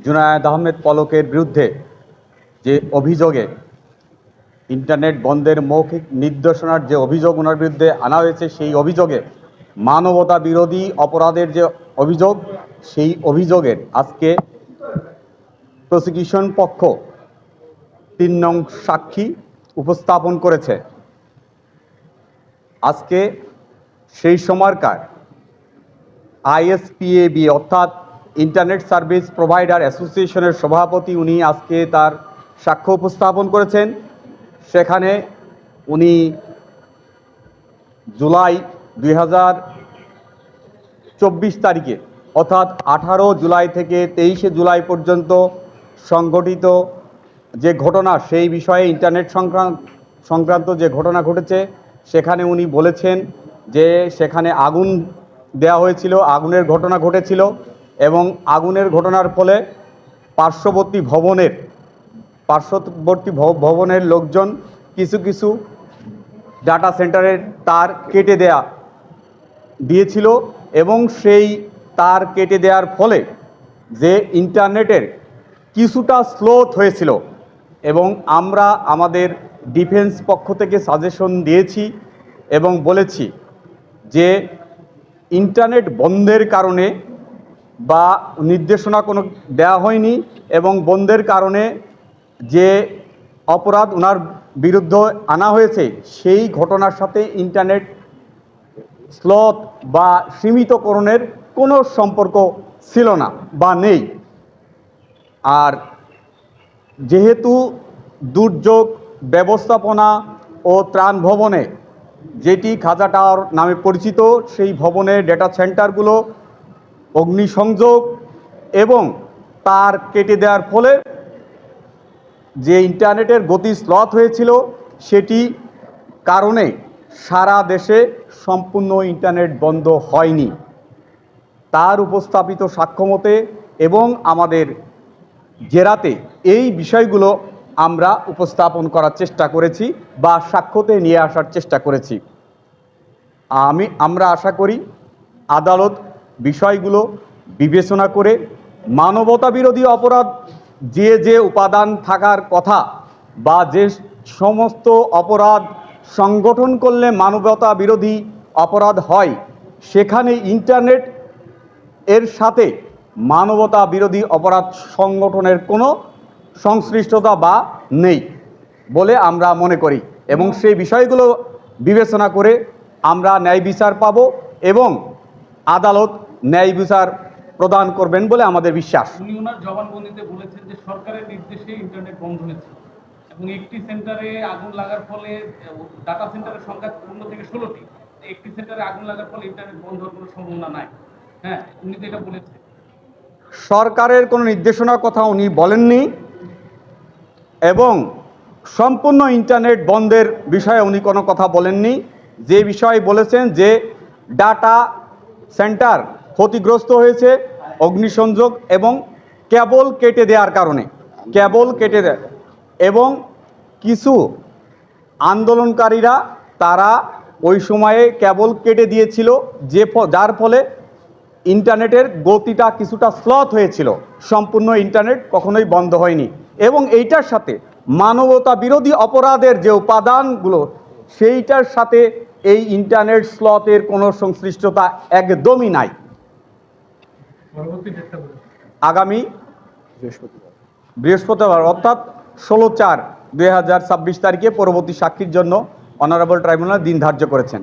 জুনায়েদ আহমেদ পলকের বিরুদ্ধে যে অভিযোগে ইন্টারনেট বন্ধের মৌখিক নির্দেশনার যে অভিযোগ ওনার বিরুদ্ধে আনা হয়েছে, সেই অভিযোগে মানবতা বিরোধী অপরাধের যে অভিযোগ, সেই অভিযোগের আজকে প্রসিকিউশন পক্ষ ৩ নং সাক্ষী উপস্থাপন করেছে। আজকে সেই সময়কার আইএসপিএবি অর্থাৎ ইন্টারনেট সার্ভিস প্রোভাইডার অ্যাসোসিয়েশনের সভাপতি উনি আজকে তার সাক্ষ্য উপস্থাপন করেছেন। সেখানে উনি জুলাই 2024 তারিখে অর্থাৎ 18 জুলাই থেকে 23 জুলাই পর্যন্ত সংঘটিত যে ঘটনা, সেই বিষয়ে ইন্টারনেট সংক্রান্ত যে ঘটনা ঘটেছে, সেখানে উনি বলেছেন যে সেখানে আগুন দেওয়া হয়েছিল, আগুনের ঘটনা ঘটেছিল এবং আগুনের ঘটনার ফলে পার্শ্ববর্তী ভবনের লোকজন কিছু ডাটা সেন্টারের তার কেটে দিয়েছিল এবং সেই তার কেটে দেওয়ার ফলে যে ইন্টারনেটের কিছুটা স্লোথ হয়েছিল এবং আমরা আমাদের ডিফেন্স পক্ষ থেকে সাজেশন দিয়েছি এবং বলেছি যে ইন্টারনেট বন্ধের কারণে বা নির্দেশনা কোনো দেওয়া হয়নি এবং বন্ধের কারণে যে অপরাধ ওনার বিরুদ্ধে আনা হয়েছে, সেই ঘটনার সাথে ইন্টারনেট স্লথ বা সীমিতকরণের কোনো সম্পর্ক ছিল না বা নেই। আর যেহেতু দুর্যোগ ব্যবস্থাপনা ও ত্রাণ ভবনে, যেটি খাজা টাওয়ার নামে পরিচিত, সেই ভবনের ডেটা সেন্টারগুলো অগ্নিসংযোগ এবং তার কেটে দেওয়ার ফলে যে ইন্টারনেটের গতি স্লথ হয়েছিল, সেটি কারণে সারা দেশে সম্পূর্ণ ইন্টারনেট বন্ধ হয়নি। তার উপস্থাপিত সাক্ষ্যমতে এবং আমাদের জেরাতে এই বিষয়গুলো আমরা উপস্থাপন করার চেষ্টা করেছি বা সাক্ষ্যতে নিয়ে আসার চেষ্টা করেছি। আমরা আশা করি আদালত বিষয়গুলো বিবেচনা করে মানবতা বিরোধী অপরাধ যে উপাদান থাকার কথা বা যে সমস্ত অপরাধ সংগঠন করলে মানবতা বিরোধী অপরাধ হয়, সেখানে ইন্টারনেট এর সাথে মানবতা বিরোধী অপরাধ সংগঠনের কোনো সংশ্লিষ্টতা বা নেই বলে আমরা মনে করি এবং সেই বিষয়গুলো বিবেচনা করে আমরা ন্যায় বিচার পাব এবং আদালত ন্যায় বিচার প্রদান করবেন বলে আমাদের বিশ্বাস। উনি ওনার জবানবন্দিতে বলেছেন যে সরকারের নির্দেশে ইন্টারনেট বন্ধ হয়েছে এবং একটি সেন্টারে আগুন লাগার ফলে ডাটা সেন্টারের সংখ্যা 15 থেকে 16টি, একটি সেন্টারে আগুন লাগার ফলে ইন্টারনেট বন্ধ হওয়ার কোনো সম্ভাবনা নাই। হ্যাঁ, উনি তো এটা বলেছেন। সরকারের কোনো নির্দেশনার কথা উনি বলেননি এবং সম্পূর্ণ ইন্টারনেট বন্ধের বিষয়ে উনি কোনো কথা বলেননি। যে বিষয়ে বলেছেন যে ডাটা সেন্টার ক্ষতিগ্রস্ত হয়েছে অগ্নিসংযোগ এবং কেবল কেটে দেওয়ার কারণে, এবং কিছু আন্দোলনকারীরা তারা ওই সময়ে কেবল কেটে দিয়েছিল, যার ফলে ইন্টারনেটের গতিটা কিছুটা স্লথ হয়েছিল। সম্পূর্ণ ইন্টারনেট কখনোই বন্ধ হয়নি এবং এইটার সাথে মানবতা বিরোধী অপরাধের যে উপাদানগুলো, সেইটার সাথে এই ইন্টারনেট স্লথের কোনো সংশ্লিষ্টতা একদমই নাই। আগামী বৃহস্পতিবার অর্থাৎ 16/4/2026 তারিখে পরবর্তী সাক্ষীর জন্য অনারেবল ট্রাইব্যুনাল দিন ধার্য করেছেন।